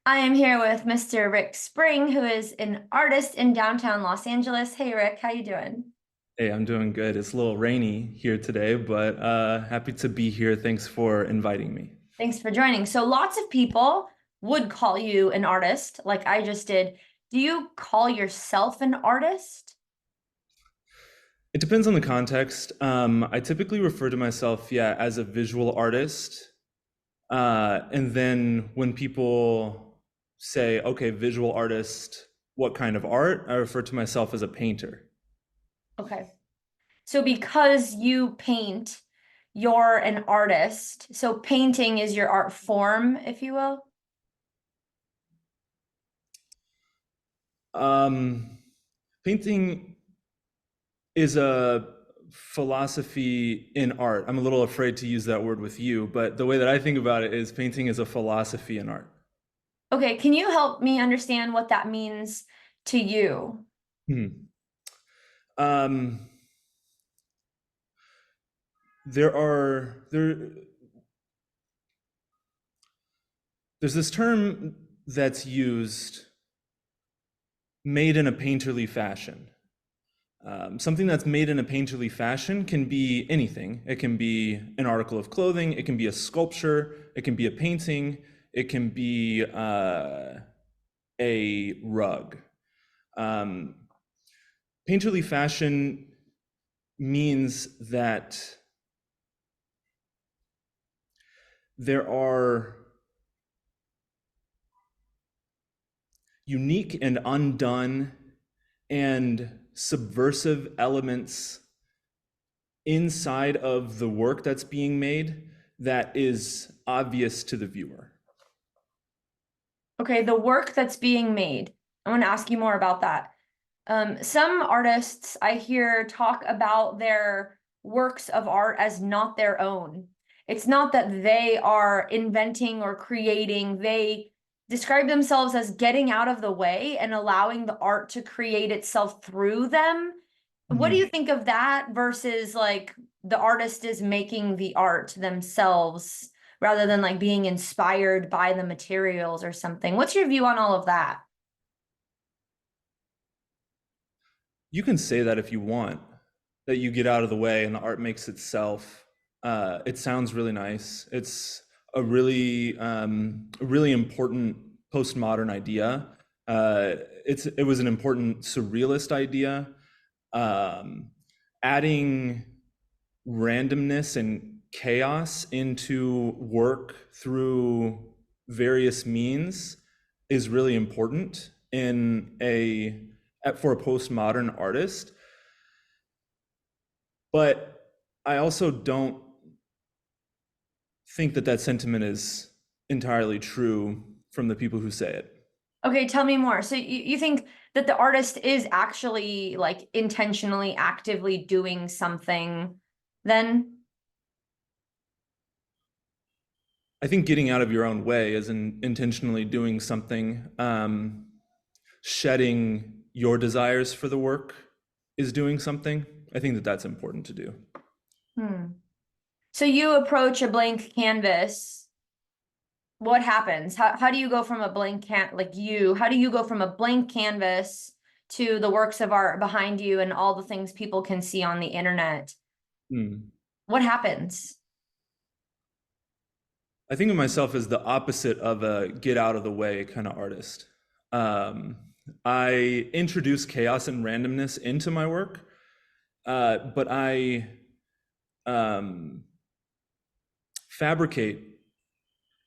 I am here with Mr. Rick Spring, who is an artist in downtown Los Angeles. Hey, Rick, how you doing? Hey, I'm doing good. It's a little rainy here today, but happy to be here. Thanks for inviting me. Thanks for joining. So, lots of people would call you an artist, like I just did. Do you call yourself an artist? It depends on the context. I typically refer to myself, yeah, as a visual artist. And then when people say, okay, visual artist, what kind of art? I refer to myself as a painter. Okay. So, because you paint, you're an artist. So, painting is your art form, if you will. Um, Painting is a philosophy in art. I'm a little afraid to use that word with you, but the way that I think about it is painting is a philosophy in art. Okay, can you help me understand what that means to you? Hmm. Um, there are there there's this term that's used, made in a painterly fashion. Something that's made in a painterly fashion can be anything. It can be an article of clothing, it can be a sculpture, it can be a painting, it can be a rug. Um, Painterly fashion means that there are unique and undone and subversive elements inside of the work that's being made that is obvious to the viewer. Okay, the work that's being made. I want to ask you more about that. Some artists I hear talk about their works of art as not their own. It's not that they are inventing or creating, they describe themselves as getting out of the way and allowing the art to create itself through them. What do you Mhm. think of that versus like the artist is making the art themselves rather than like being inspired by the materials or something? What's your view on all of that? You can say that if you want, that you get out of the way and the art makes itself. It sounds really nice. It's a really important postmodern idea. It was an important surrealist idea. Um, Adding randomness and chaos into work through various means is really important for a postmodern artist. But I also don't think that that sentiment is entirely true from the people who say it. Okay, tell me more. So you think that the artist is actually like intentionally, actively doing something then? I think getting out of your own way is intentionally doing something. Shedding your desires for the work is doing something. I think that that's important to do. Hmm. So you approach a blank canvas. What happens? How do you go from a blank how do you go from a blank canvas to the works of art behind you and all the things people can see on the internet? Hmm. What happens? I think of myself as the opposite of a get out of the way kind of artist. Um, I introduce chaos and randomness into my work, but I um, fabricate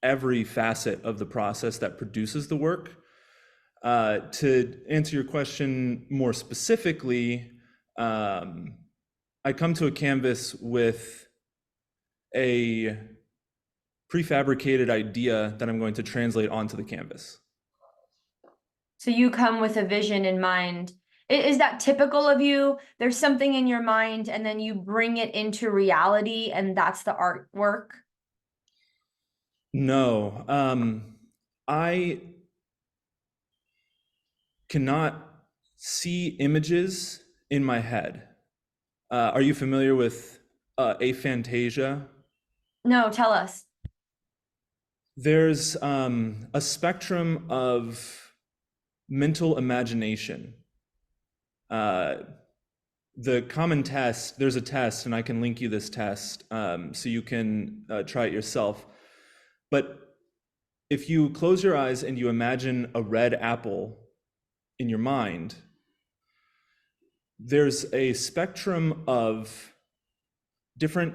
every facet of the process that produces the work. To answer your question more specifically, um, I come to a canvas with a prefabricated idea that I'm going to translate onto the canvas. So you come with a vision in mind. Is that typical of you? There's something in your mind and then you bring it into reality and that's the artwork. No, I cannot see images in my head. Are you familiar with aphantasia? No, tell us. There's a spectrum of mental imagination. Uh, the common test, there's a test, and I can link you this test so you can try it yourself. But if you close your eyes and you imagine a red apple in your mind, there's a spectrum of different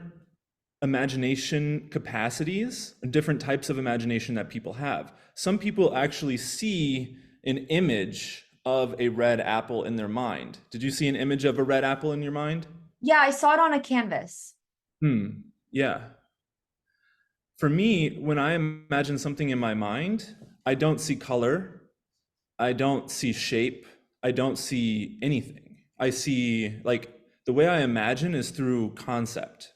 imagination capacities, different types of imagination that people have. Some people actually see an image of a red apple in their mind. Did you see an image of a red apple in your mind? Yeah, I saw it on a canvas. Yeah. For me, when I imagine something in my mind, I don't see color, I don't see shape, I don't see anything. I see, like, the way I imagine is through concept.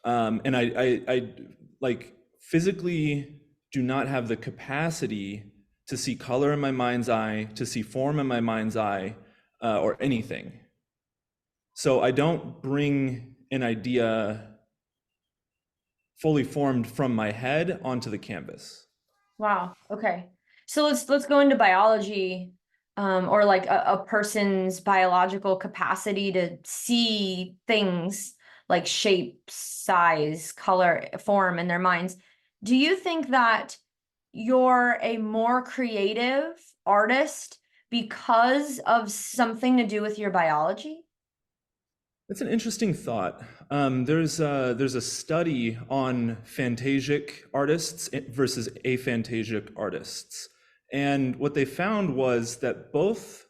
And I like physically do not have the capacity to see color in my mind's eye, to see form in my mind's eye, or anything. So I don't bring an idea fully formed from my head onto the canvas. Wow. Okay. So let's go into biology, or like a person's biological capacity to see things like shape, size, color, form in their minds. Do you think that you're a more creative artist because of something to do with your biology? That's an interesting thought. There's a study on phantasic artists versus aphantasic artists, and what they found was that both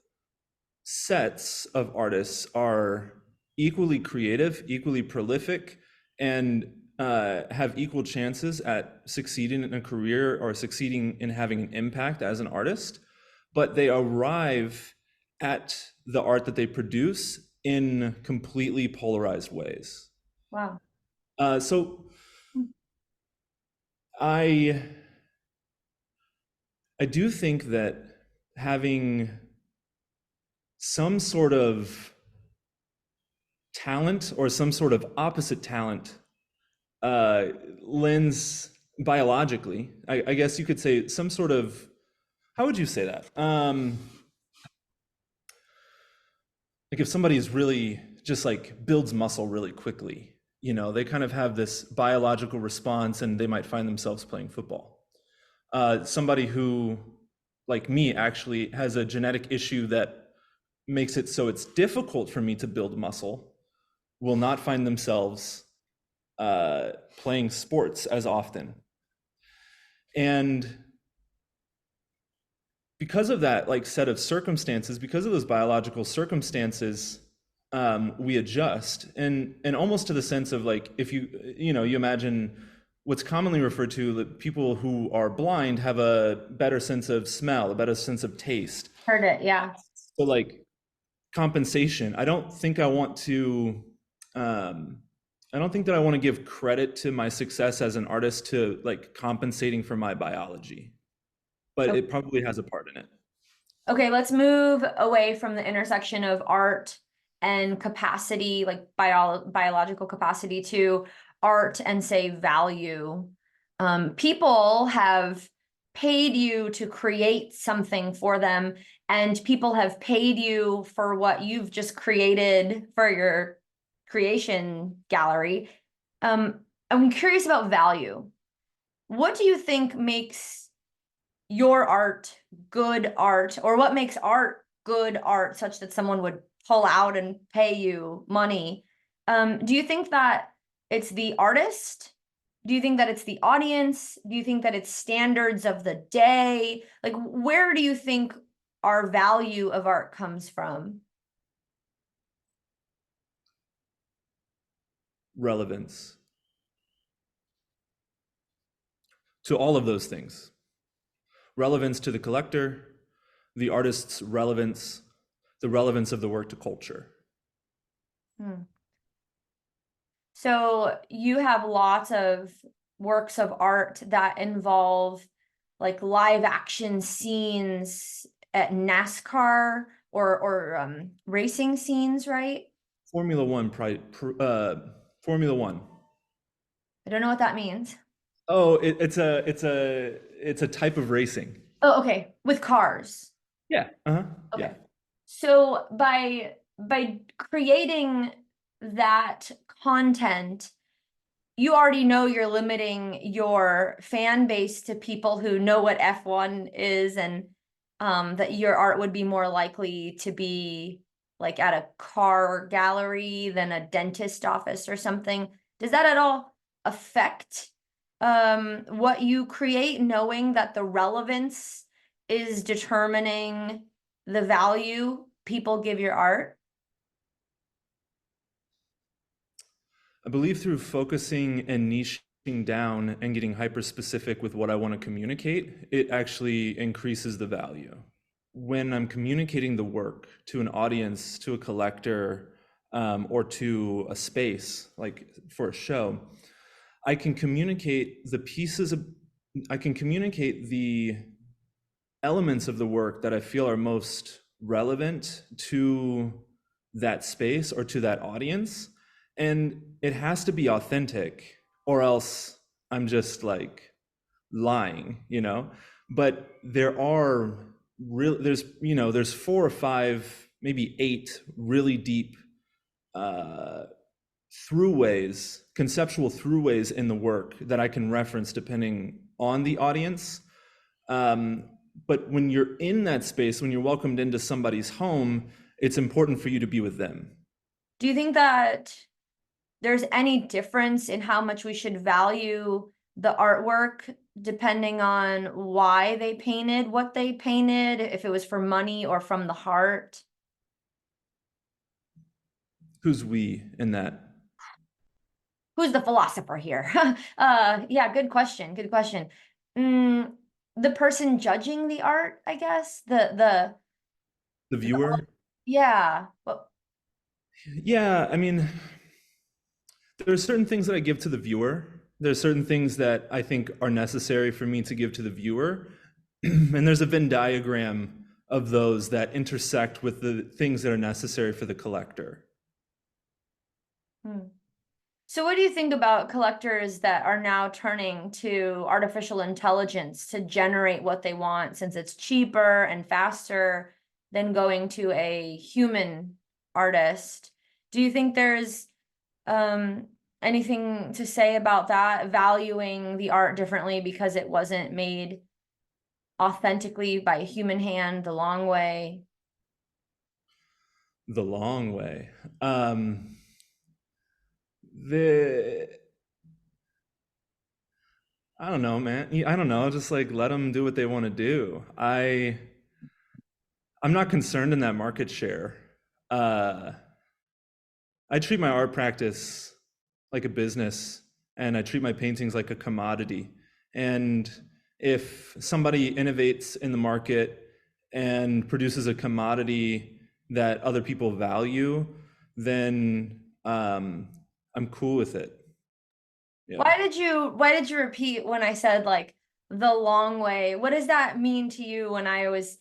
sets of artists are equally creative, equally prolific, and have equal chances at succeeding in a career or succeeding in having an impact as an artist, but they arrive at the art that they produce in completely polarized ways. Wow. So I I do think that having some sort of talent or some sort of opposite talent uh, lends biologically, I guess you could say some sort of, how would you say that? Like if somebody's really just like builds muscle really quickly, you know, they kind of have this biological response and they might find themselves playing football. Somebody who, like me, actually has a genetic issue that makes it so it's difficult for me to build muscle will not find themselves playing sports as often. And because of that like set of circumstances, because of those biological circumstances, we adjust, and almost to the sense of like if you imagine what's commonly referred to that people who are blind have a better sense of smell, a better sense of taste. Heard it. Yeah. So like compensation, I don't think I want to um, I don't think that I want to give credit to my success as an artist to like compensating for my biology, but it probably has a part in it. Okay, let's move away from the intersection of art and capacity, like biological capacity, to art and say value. People have paid you to create something for them, and people have paid you for what you've just created for your creation gallery. I'm curious about value. What do you think makes your art good art, or what makes art good art such that someone would pull out and pay you money? Do you think that it's the artist? Do you think that it's the audience? Do you think that it's standards of the day? Like, where do you think our value of art comes from? Relevance to all of those things. Relevance to the collector, the artist's relevance, the relevance of the work to culture. Hmm. So you have lots of works of art that involve like live action scenes at NASCAR or racing scenes, right? Formula One, Formula One. I don't know what that means. Oh, it's a type of racing. Oh, okay, with cars. Yeah. Uh-huh. Okay. Yeah. So by creating that content, you already know you're limiting your fan base to people who know what F1 is, and that your art would be more likely to be like at a car gallery than a dentist office or something. Does that at all affect what you create, knowing that the relevance is determining the value people give your art? I believe through focusing and niching down and getting hyper specific with what I want to communicate, it actually increases the value. When I'm communicating the work to an audience, to a collector, or to a space, like for a show, I can communicate the pieces of, I can communicate the elements of the work that I feel are most relevant to that space or to that audience. And it has to be authentic, or else I'm just like lying. But there's 4 or 5, maybe 8 really deep uh, throughways, conceptual throughways in the work that I can reference depending on the audience. Um, but when you're in that space, when you're welcomed into somebody's home, it's important for you to be with them. Do you think that there's any difference in how much we should value the artwork depending on why they painted what they painted, if it was for money or from the heart? Who's we in that? Who's the philosopher here? Yeah, good question. Good question. Mm, the person judging the art, I guess. The The viewer? yeah. Well, Yeah, I mean, there are certain things that I give to the viewer. There's certain things that I think are necessary for me to give to the viewer. And there's a Venn diagram of those that intersect with the things that are necessary for the collector. hmm. So what do you think about collectors that are now turning to artificial intelligence to generate what they want, since it's cheaper and faster than going to a human artist? Do you think there's um anything to say about that, valuing the art differently because it wasn't made authentically by a human hand the long way? The long way. The I don't know, man. I don't know. Just like let them do what they want to do. I'm not concerned in that market share. Uh, I treat my art practice like a business, and I treat my paintings like a commodity. And if somebody innovates in the market and produces a commodity that other people value, then I'm cool with it. Yeah. Why did you repeat when I said like the long way? What does that mean to you when I was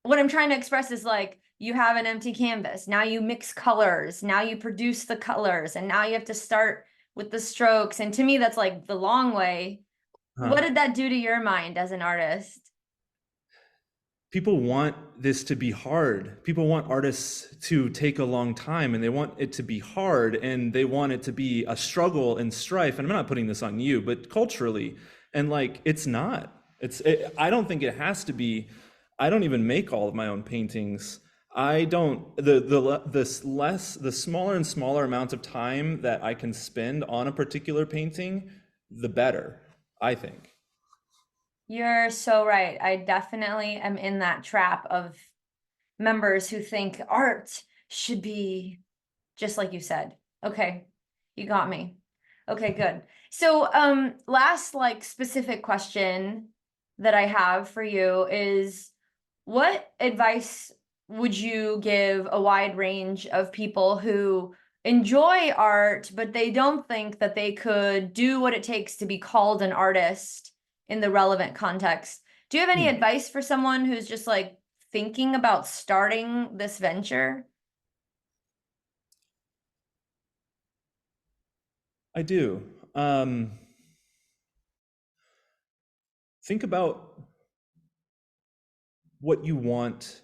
what I'm trying to express is like you have an empty canvas. Now you mix colors. Now you produce the colors, and now you have to start with the strokes. And to me, that's like the long way. Huh. What did that do to your mind as an artist? People want this to be hard. People want artists to take a long time, and they want it to be hard, and they want it to be a struggle and strife. And I'm not putting this on you, but culturally, and like it's not. I don't think it has to be. I don't even make all of my own paintings. I don't the smaller and smaller amount of time that I can spend on a particular painting, the better, I think. You're so right. I definitely am in that trap of members who think art should be just like you said. Okay, you got me. Okay, good. So, last like specific question that I have for you is what advice would you give a wide range of people who enjoy art, but they don't think that they could do what it takes to be called an artist in the relevant context? Do you have any Hmm. advice for someone who's just like thinking about starting this venture? I do. Um, think about what you want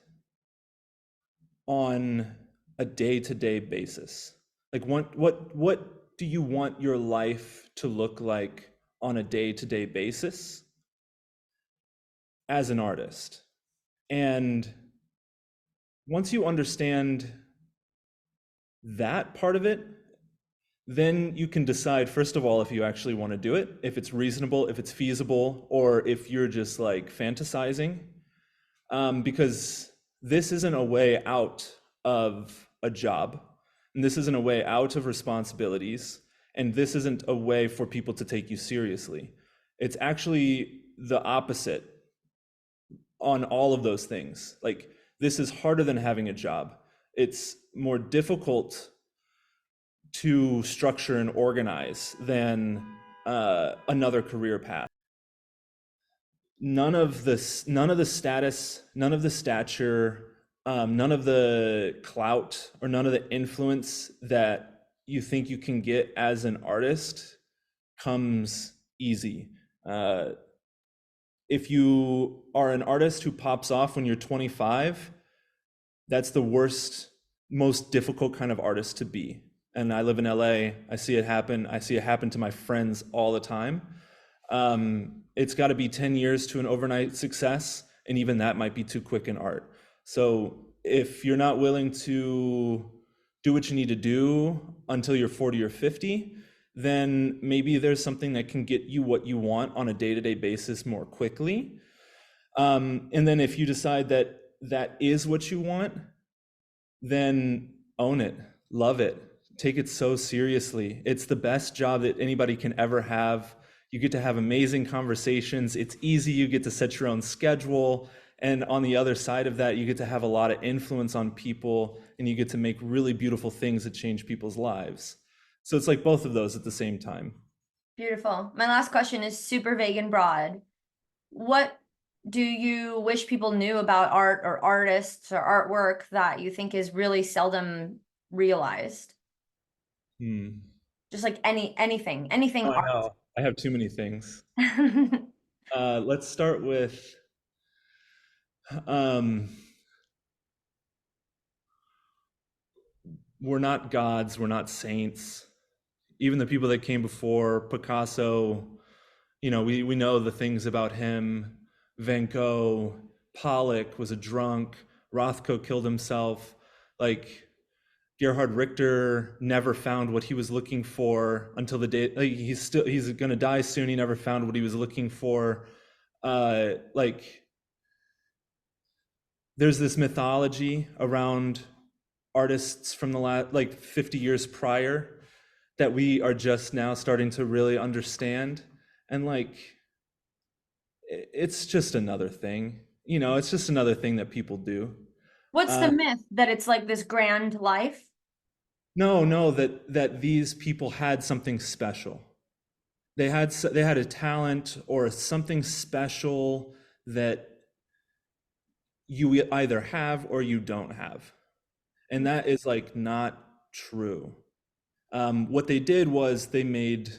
on a day-to-day basis. Like what do you want your life to look like on a day-to-day basis as an artist? And once you understand that part of it, then you can decide, first of all, if you actually want to do it, if it's reasonable, if it's feasible, or if you're just like fantasizing. Because this isn't a way out of a job, and this isn't a way out of responsibilities, and this isn't a way for people to take you seriously. It's actually the opposite on all of those things. Like, this is harder than having a job. It's more difficult to structure and organize than another career path. None of the status, none of the stature, none of the clout, or none of the influence that you think you can get as an artist comes easy. If you are an artist who pops off when you're 25, that's the worst, most difficult kind of artist to be. And I live in LA. I see it happen. I see it happen to my friends all the time. It's got to be 10 years to an overnight success, and even that might be too quick in art. So if you're not willing to do what you need to do until you're 40 or 50, then maybe there's something that can get you what you want on a day-to-day basis more quickly. And then if you decide that that is what you want, then own it, love it, take it so seriously. It's the best job that anybody can ever have. You get to have amazing conversations. It's easy. You get to set your own schedule. And on the other side of that, you get to have a lot of influence on people, and you get to make really beautiful things that change people's lives. So it's like both of those at the same time. Beautiful. My last question is super vague and broad. What do you wish people knew about art or artists or artwork that you think is really seldom realized? Hmm. Just like anything I art. know. I have too many things. Let's start with um, we're not gods, we're not saints. Even the people that came before Picasso, we know the things about him. Van Gogh, Pollock was a drunk, Rothko killed himself. Like, Gerhard Richter never found what he was looking for until the day, like, he's gonna die soon. He never found what he was looking for. Like, there's this mythology around artists from the last like 50 years prior that we are just now starting to really understand. And like, it's just another thing, it's just another thing that people do. What's the uh, myth that it's like this grand life? no, that these people had something special. They had a talent or something special that you either have or you don't have, and that is like not true. What they did was they made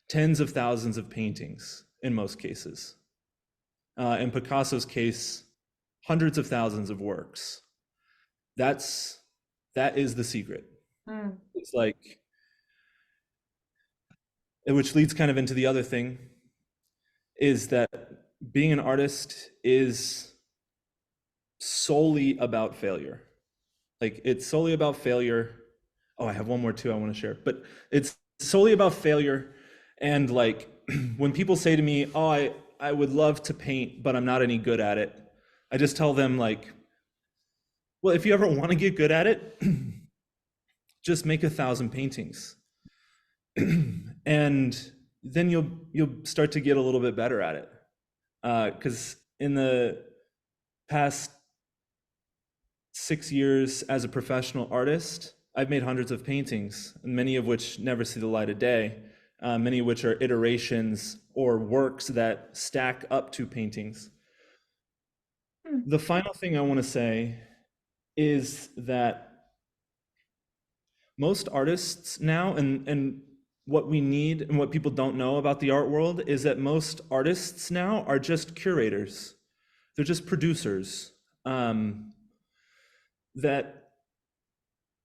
tens of thousands of paintings in most cases. In Picasso's case, hundreds of thousands of works. That's that is the secret. Mm. It's like, which leads kind of into the other thing, is that being an artist is solely about failure. Like, it's solely about failure. Oh, I have one more too I want to share, but it's solely about failure. And like, when people say to me, "Oh, I would love to paint, but I'm not any good at it," I just tell them like, well, if you ever want to get good at it, just make 1,000 paintings, and then you'll start to get a little bit better at it. Because in the past 6 years as a professional artist, I've made hundreds of paintings, many of which never see the light of day, many of which are iterations or works that stack up to paintings. Mm. The final thing I want to say is that most artists now, and what we need and what people don't know about the art world is that most artists now are just curators. They're just producers. That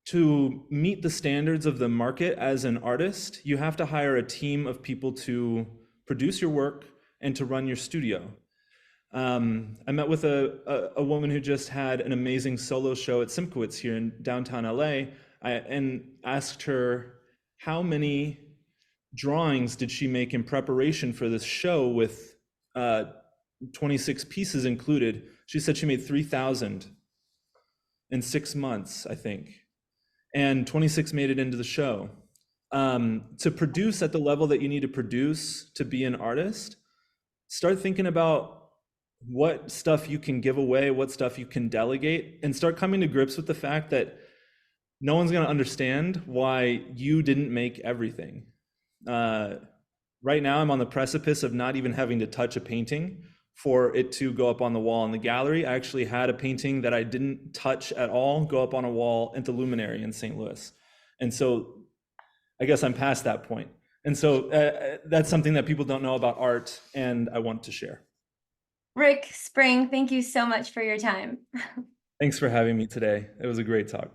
to meet the standards of the market as an artist, you have to hire a team of people to produce your work and to run your studio. I met with a woman who just had an amazing solo show at Simkowitz here in downtown LA, and asked her how many drawings did she make in preparation for this show with 26 pieces included. She said she made 3,000 in 6 months, I think, and 26 made it into the show. To produce at the level that you need to produce to be an artist, start thinking about what stuff you can give away, what stuff you can delegate, and start coming to grips with the fact that no one's going to understand why you didn't make everything. Right now, I'm on the precipice of not even having to touch a painting for it to go up on the wall in the gallery. I actually had a painting that I didn't touch at all go up on a wall at the Luminary in St. Louis. And so I guess I'm past that point. And so that's something that people don't know about art, and I want to share. Rick, Spring, thank you so much for your time. Thanks for having me today. It was a great talk.